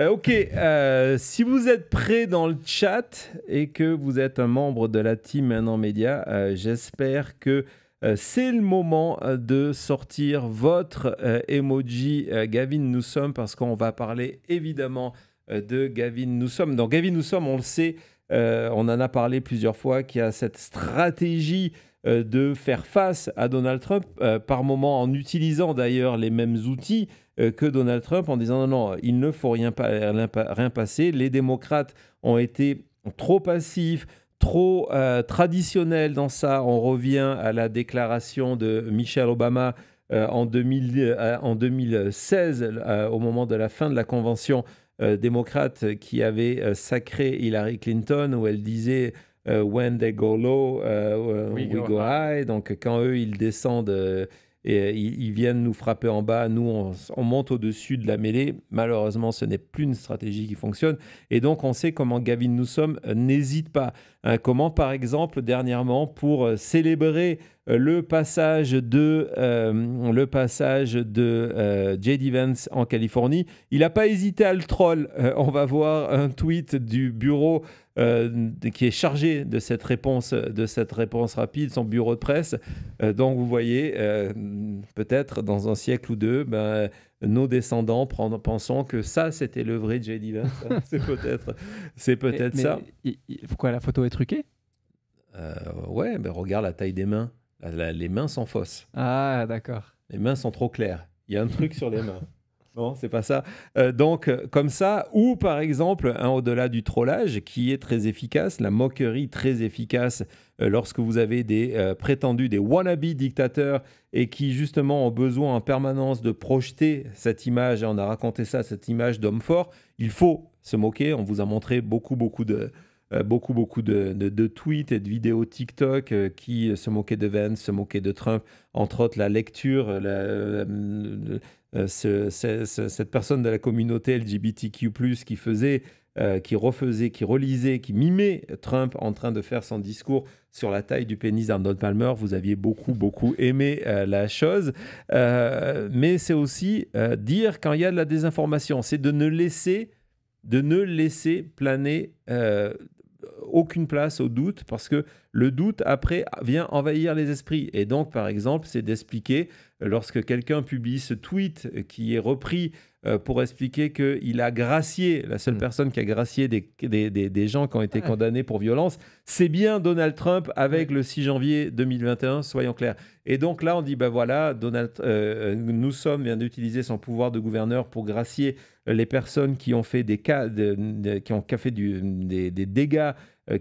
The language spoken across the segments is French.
Ok, si vous êtes prêts dans le chat et que vous êtes un membre de la team Maintenant Média, j'espère que c'est le moment de sortir votre emoji Gavin Nous Sommes, parce qu'on va parler évidemment de Gavin Nous Sommes. Dans Gavin Nous Sommes, on le sait, on en a parlé plusieurs fois, qu'il y a cette stratégie de faire face à Donald Trump, par moment en utilisant d'ailleurs les mêmes outils que Donald Trump, en disant non, il ne faut rien passer. Les démocrates ont été trop passifs, trop traditionnels dans ça. On revient à la déclaration de Michelle Obama en 2016, au moment de la fin de la convention démocrate, qui avait sacré Hillary Clinton, où elle disait when they go low, we go high. Donc quand eux, ils descendent et ils viennent nous frapper en bas, nous, on monte au-dessus de la mêlée. Malheureusement, ce n'est plus une stratégie qui fonctionne. Et donc, on sait comment Gavin Nous Sommes n'hésite pas. Comment, par exemple, dernièrement, pour célébrer le passage de J.D. Vance en Californie, il n'a pas hésité à le troll. On va voir un tweet du bureau qui est chargé de cette réponse rapide, son bureau de presse. Donc vous voyez, peut-être dans un siècle ou deux, nos descendants pensons que ça, c'était le vrai J.D. Vance. C'est peut-être ça. Pourquoi la photo est truquée? Ouais, mais regarde la taille des mains. Les mains sont fausses. Ah, d'accord. Les mains sont trop claires. Il y a un truc sur les mains. Non, c'est pas ça. Donc, comme ça, ou par exemple, au-delà du trollage, qui est très efficace, la moquerie très efficace, lorsque vous avez des prétendus, des wannabe dictateurs, et qui justement ont besoin en permanence de projeter cette image, et on a raconté ça, cette image d'homme fort, il faut se moquer. On vous a montré beaucoup de tweets et de vidéos TikTok qui se moquaient de Vance, se moquaient de Trump, entre autres la lecture, cette personne de la communauté LGBTQ+, qui relisait, qui mimait Trump en train de faire son discours sur la taille du pénis d'Arnold Palmer. Vous aviez beaucoup aimé la chose. Mais c'est aussi dire quand il y a de la désinformation, c'est de ne laisser planer aucune place au doute, parce que le doute, après, vient envahir les esprits. Et donc, par exemple, c'est d'expliquer, lorsque quelqu'un publie ce tweet qui est repris pour expliquer qu'il a gracié, la seule personne qui a gracié des gens qui ont été condamnés pour violence, c'est bien Donald Trump avec le 6 janvier 2021, soyons clairs. Et donc là, on dit, voilà, Nous Sommes vient d'utiliser son pouvoir de gouverneur pour gracier les personnes qui ont fait des dégâts,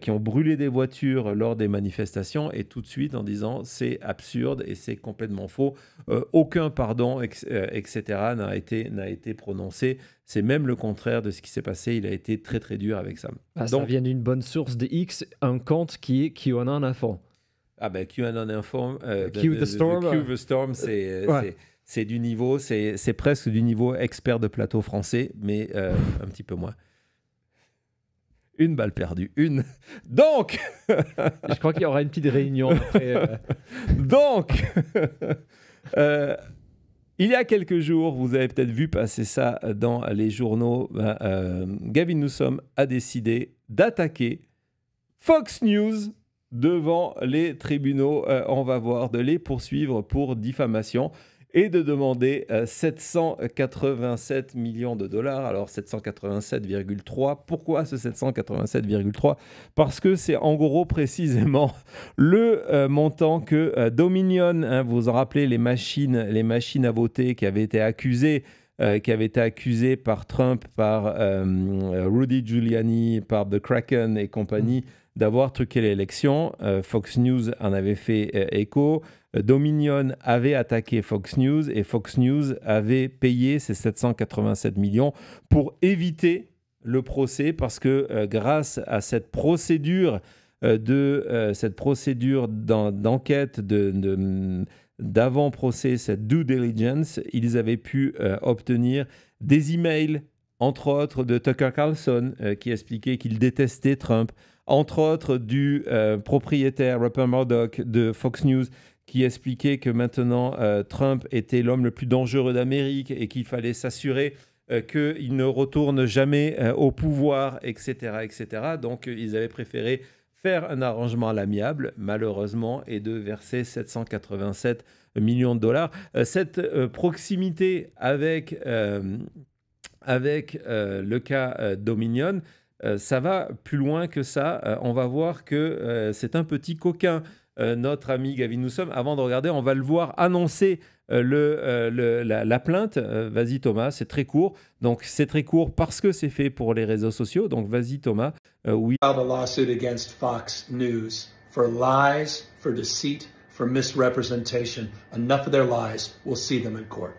qui ont brûlé des voitures lors des manifestations, et tout de suite en disant c'est absurde et c'est complètement faux. Aucun pardon, etc. n'a été prononcé. C'est même le contraire de ce qui s'est passé. Il a été très très dur avec ça. Ça vient d'une bonne source de X, un compte qui est QAnon Info. QAnon Info. Q the Storm. C'est du niveau, c'est presque du niveau expert de plateau français, mais un petit peu moins. Une balle perdue, Donc je crois qu'il y aura une petite réunion après. Donc, il y a quelques jours, vous avez peut-être vu passer ça dans les journaux, Gavin Newsom a décidé d'attaquer Fox News devant les tribunaux. On va voir, de les poursuivre pour diffamation et de demander 787 millions de dollars. Alors 787,3. Pourquoi ce 787,3 ? Parce que c'est en gros précisément le montant que Dominion, vous vous en rappelez, les machines à voter qui avaient été accusées par Trump, par Rudy Giuliani, par The Kraken et compagnie, d'avoir truqué l'élection. Fox News en avait fait écho. Dominion avait attaqué Fox News et Fox News avait payé ces 787 millions pour éviter le procès, parce que grâce à cette procédure d'enquête d'avant-procès, cette due diligence, ils avaient pu obtenir des emails, entre autres de Tucker Carlson, qui expliquait qu'il détestait Trump, entre autres du propriétaire Rupert Murdoch de Fox News, qui expliquait que maintenant Trump était l'homme le plus dangereux d'Amérique et qu'il fallait s'assurer qu'il ne retourne jamais au pouvoir, etc., etc. Donc, ils avaient préféré faire un arrangement à l'amiable, malheureusement, et de verser 787 millions de dollars. Cette proximité avec le cas Dominion, ça va plus loin que ça. On va voir que c'est un petit coquin, notre ami Gavin Newsom. Avant de regarder, on va le voir annoncer la plainte. Vas-y Thomas, c'est très court. Donc c'est très court parce que c'est fait pour les réseaux sociaux. Donc vas-y Thomas. Oui. Filed a lawsuit against Fox News for lies, for deceit, for misrepresentation. Enough of their lies. We'll see them in court.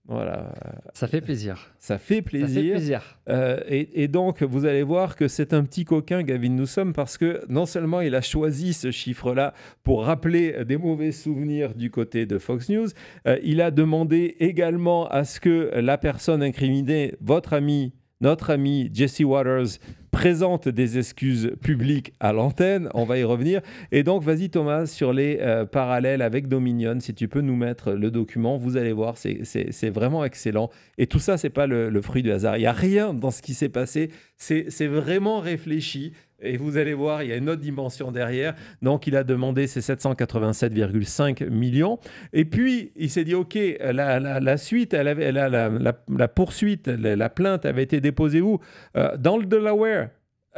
Voilà. Ça fait plaisir. Ça fait plaisir. Ça fait plaisir. Et donc, vous allez voir que c'est un petit coquin, Gavin Newsom, parce que non seulement il a choisi ce chiffre-là pour rappeler des mauvais souvenirs du côté de Fox News, il a demandé également à ce que la personne incriminée, notre ami Jesse Waters, présente des excuses publiques à l'antenne. On va y revenir. Et donc, vas-y Thomas, sur les parallèles avec Dominion, si tu peux nous mettre le document, vous allez voir, c'est vraiment excellent. Et tout ça, c'est pas le fruit du hasard. Il n'y a rien dans ce qui s'est passé. C'est vraiment réfléchi. Et vous allez voir, il y a une autre dimension derrière. Donc, il a demandé ces 787,5 millions. Et puis, il s'est dit, OK, la suite, la poursuite, la plainte avait été déposée où? Dans le Delaware.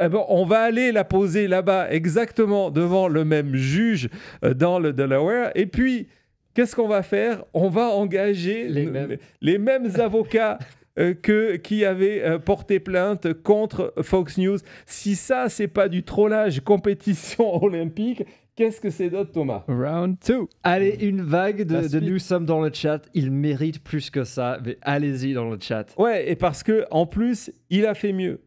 Eh ben, on va aller la poser là-bas, exactement devant le même juge dans le Delaware. Et puis, qu'est-ce qu'on va faire? On va engager les mêmes avocats qui avait porté plainte contre Fox News. Si ça, c'est pas du trollage compétition olympique, qu'est-ce que c'est d'autre, Thomas? Round 2. Allez, une vague de Newsom dans le chat. Il mérite plus que ça. Mais allez-y dans le chat. Ouais, et parce que en plus, il a fait mieux.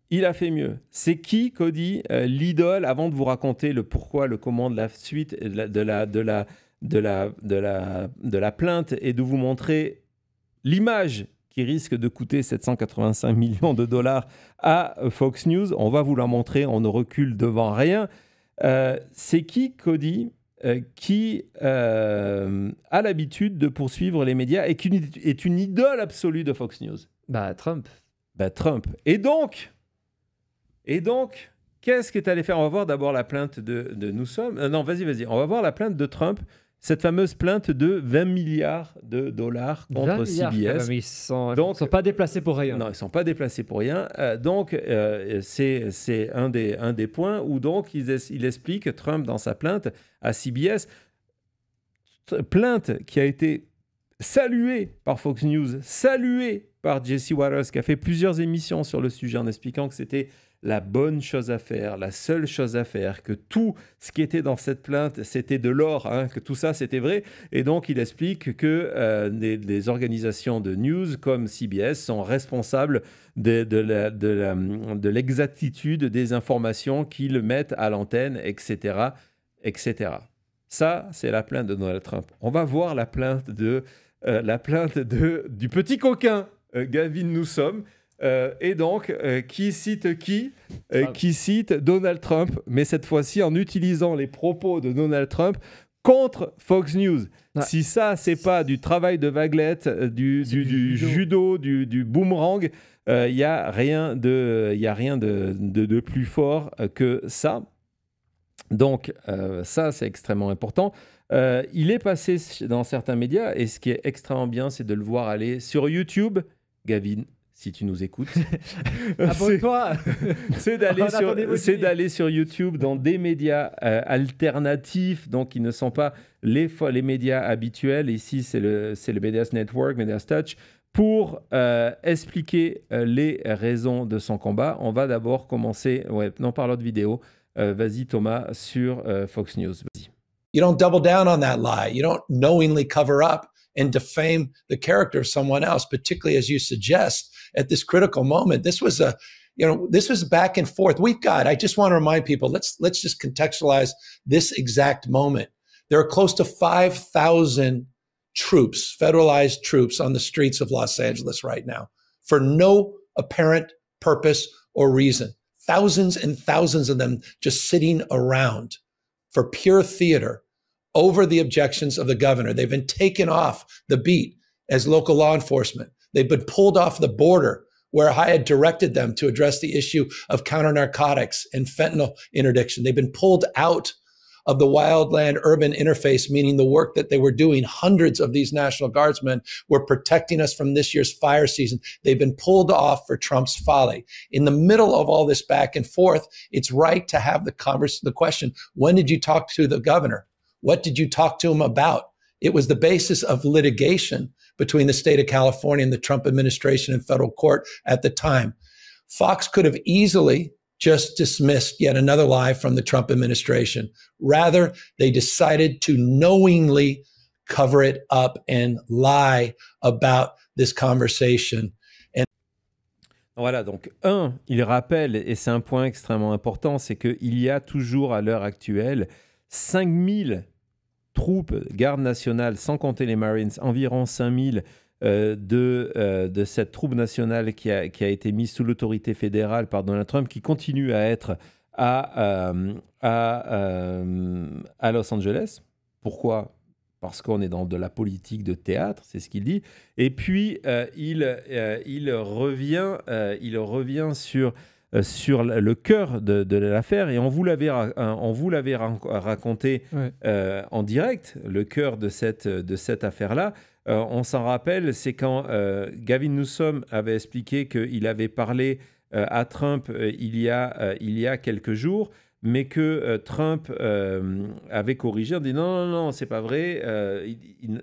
Il a fait mieux. C'est qui, Cody, l'idole, avant de vous raconter le pourquoi, le comment de la suite de la plainte et de vous montrer l'image qui risque de coûter 785 millions de dollars à Fox News. On va vous la montrer, on ne recule devant rien. C'est qui, Cody, qui a l'habitude de poursuivre les médias et qui est une idole absolue de Fox News? Trump. Trump. Et donc, qu'est-ce que tu allais faire? On va voir d'abord la plainte de Newsom. Non, vas-y. On va voir la plainte de Trump. Cette fameuse plainte de 20 milliards de dollars contre CBS. Ils ne sont pas déplacés pour rien. Non, ils ne sont pas déplacés pour rien. C'est un des points où donc il explique, Trump, dans sa plainte à CBS, plainte qui a été saluée par Fox News, saluée par Jesse Waters, qui a fait plusieurs émissions sur le sujet en expliquant que c'était la bonne chose à faire, la seule chose à faire, que tout ce qui était dans cette plainte, c'était de l'or, que tout ça, c'était vrai. Et donc, il explique que des organisations de news comme CBS sont responsables de l'exactitude des informations qu'ils mettent à l'antenne, etc., etc. Ça, c'est la plainte de Donald Trump. On va voir la plainte du petit coquin, Gavin Newsom. Et donc, qui cite qui? Qui cite Donald Trump, mais cette fois-ci en utilisant les propos de Donald Trump contre Fox News. Si ça, c'est pas du travail de vaguelette, du judo, du boomerang, il n'y a rien de plus fort que ça. Donc, ça, c'est extrêmement important. Il est passé dans certains médias, et ce qui est extrêmement bien, c'est de le voir aller sur YouTube. Gavin, si tu nous écoutes, abonne-toi. c'est d'aller sur YouTube dans des médias alternatifs, donc qui ne sont pas les médias habituels. Ici, c'est le Medias Network, Medias Touch, pour expliquer les raisons de son combat. On va d'abord commencer, par l'autre vidéo. Vas-y Thomas, sur Fox News. Vas-y. You don't double down on that lie. You don't knowingly cover up and defame the character of someone else, particularly as you suggest at this critical moment. This was back and forth. I just want to remind people, let's just contextualize this exact moment. There are close to 5,000 troops, federalized troops on the streets of Los Angeles right now for no apparent purpose or reason. Thousands and thousands of them just sitting around for pure theater over the objections of the governor. They've been taken off the beat as local law enforcement. They've been pulled off the border where I had directed them to address the issue of counter narcotics and fentanyl interdiction. They've been pulled out of the wildland urban interface, meaning the work that they were doing. Hundreds of these National Guardsmen were protecting us from this year's fire season. They've been pulled off for Trump's folly. In the middle of all this back and forth, it's right to have the question, when did you talk to the governor? What did you talk to him about? It was the basis of litigation between the state of California and the Trump administration and federal court at the time. Fox could have easily just dismissed yet another lie from the Trump administration. Rather, they decided to knowingly cover it up and lie about this conversation. Voilà, donc il rappelle, et c'est un point extrêmement important, c'est qu'il y a toujours à l'heure actuelle 5000 troupes garde nationale, sans compter les Marines, environ 5000 de cette troupe nationale qui a été mise sous l'autorité fédérale par Donald Trump, qui continue à être à Los Angeles. Pourquoi ? Parce qu'on est dans de la politique de théâtre, c'est ce qu'il dit. Et puis, il revient sur le cœur de l'affaire, et on vous l'avait raconté en direct, le cœur de cette affaire-là. On s'en rappelle, c'est quand Gavin Newsom avait expliqué qu'il avait parlé à Trump il y a quelques jours, mais que Trump avait corrigé en disant non, c'est pas vrai.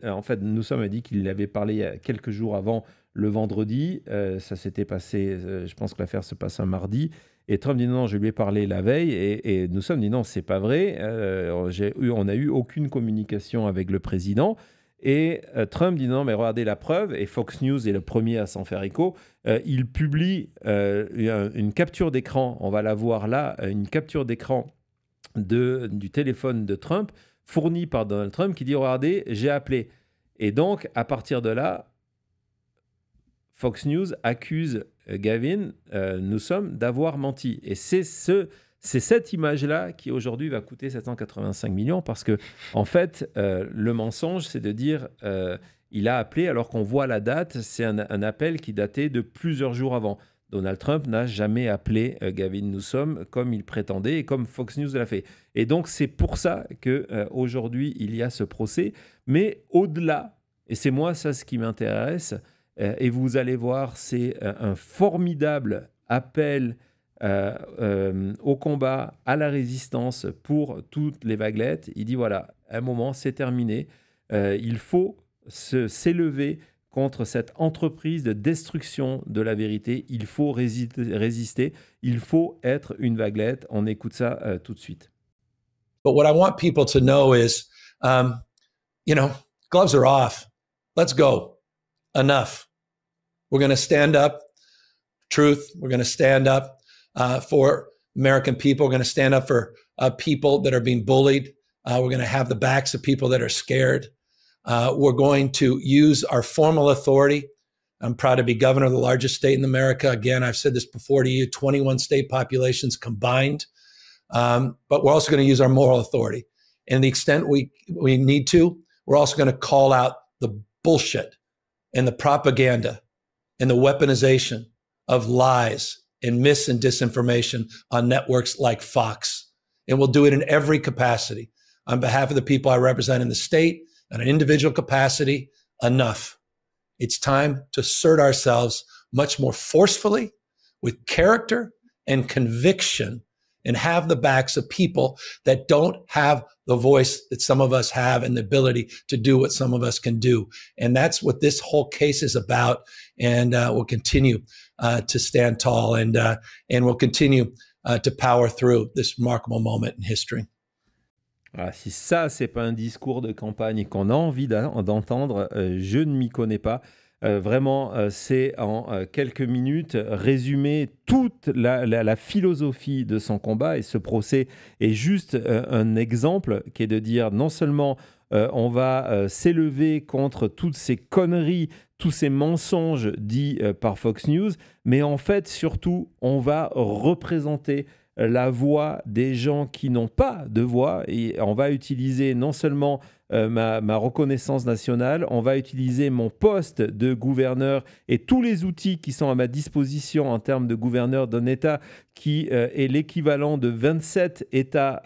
En fait, Newsom a dit qu'il avait parlé il y a quelques jours avant, le vendredi. Ça s'était passé, je pense que l'affaire se passe un mardi. Et Trump dit non, je lui ai parlé la veille. Et Newsom dit non, c'est pas vrai. On n'a eu aucune communication avec le président. Et Trump dit non, mais regardez la preuve. Et Fox News est le premier à s'en faire écho. Il publie une capture d'écran, on va la voir là, une capture d'écran du téléphone de Trump, fournie par Donald Trump, qui dit regardez, j'ai appelé. Et donc, à partir de là, Fox News accuse Gavin Newsom d'avoir menti. Et c'est cette image-là qui aujourd'hui va coûter 785 millions, parce que en fait, le mensonge, c'est de dire il a appelé alors qu'on voit la date, c'est un appel qui datait de plusieurs jours avant. Donald Trump n'a jamais appelé Gavin Newsom comme il prétendait et comme Fox News l'a fait. Et donc c'est pour ça qu'aujourd'hui il y a ce procès. Mais au-delà, et c'est moi ça ce qui m'intéresse, et vous allez voir, c'est un formidable appel au combat, à la résistance pour toutes les vaguelettes. Il dit voilà, à un moment, c'est terminé. Il faut s'élever contre cette entreprise de destruction de la vérité. Il faut résister. Il faut être une vaguelette. On écoute ça tout de suite. But what I want people to know is, gloves are off. Let's go. Enough. We're going to stand up. Truth. We're going to stand up for American people. We're going to stand up for people that are being bullied. We're going to have the backs of people that are scared. We're going to use our formal authority. I'm proud to be governor of the largest state in America. Again, I've said this before to you, 21 state populations combined. But we're also going to use our moral authority. And the extent we need to, we're also going to call out the bullshit and the propaganda and the weaponization of lies and mis and disinformation on networks like Fox. And we'll do it in every capacity. On behalf of the people I represent in the state, on an individual capacity, enough. It's time to assert ourselves much more forcefully, with character and conviction, and have the backs of people that don't have the voice that some of us have and the ability to do what some of us can do. And that's what this whole case is about. And we'll continue to stand tall, and we'll continue to power through this remarkable moment in history. Voilà, si ça, c'est pas un discours de campagne qu'on a envie d'entendre, je ne m'y connais pas. Vraiment, c'est en quelques minutes résumer toute la philosophie de son combat, et ce procès est juste un exemple qui est de dire non seulement on va s'élever contre toutes ces conneries, tous ces mensonges dits par Fox News, mais en fait surtout on va représenter la voix des gens qui n'ont pas de voix, et on va utiliser non seulement ma reconnaissance nationale. On va utiliser mon poste de gouverneur et tous les outils qui sont à ma disposition en termes de gouverneur d'un État qui est l'équivalent de 27 États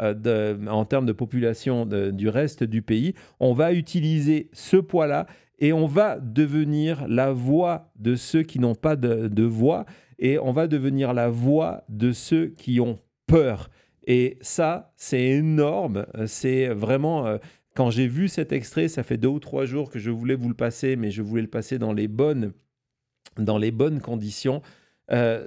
en termes de population du reste du pays. On va utiliser ce poids-là et on va devenir la voix de ceux qui n'ont pas de voix et on va devenir la voix de ceux qui ont peur. Et ça, c'est énorme. C'est vraiment... quand j'ai vu cet extrait, ça fait 2 ou 3 jours que je voulais vous le passer, mais je voulais le passer dans les bonnes conditions.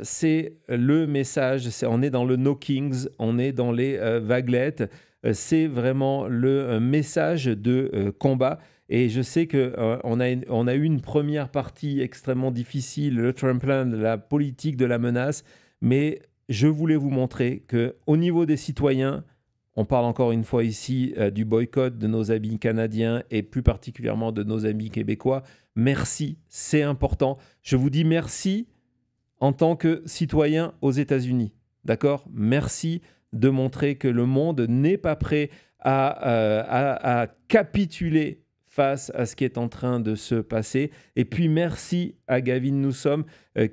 C'est le message, on est dans le No Kings, on est dans les vaguelettes. C'est vraiment le message de combat. Et je sais qu'on a eu une première partie extrêmement difficile, le Trumpland, la politique de la menace, mais je voulais vous montrer qu'au niveau des citoyens, on parle encore une fois ici du boycott de nos amis canadiens et plus particulièrement de nos amis québécois. Merci, c'est important. Je vous dis merci en tant que citoyen aux États-Unis. D'accord ? Merci de montrer que le monde n'est pas prêt à capituler face à ce qui est en train de se passer. Et puis merci à Gavin Newsom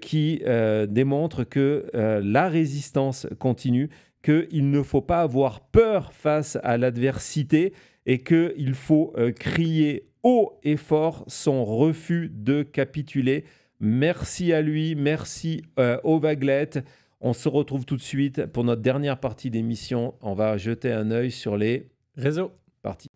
qui démontre que la résistance continue, qu'il ne faut pas avoir peur face à l'adversité et qu'il faut crier haut et fort son refus de capituler. Merci à lui, merci aux vaguelettes. On se retrouve tout de suite pour notre dernière partie d'émission. On va jeter un œil sur les réseaux. Parti.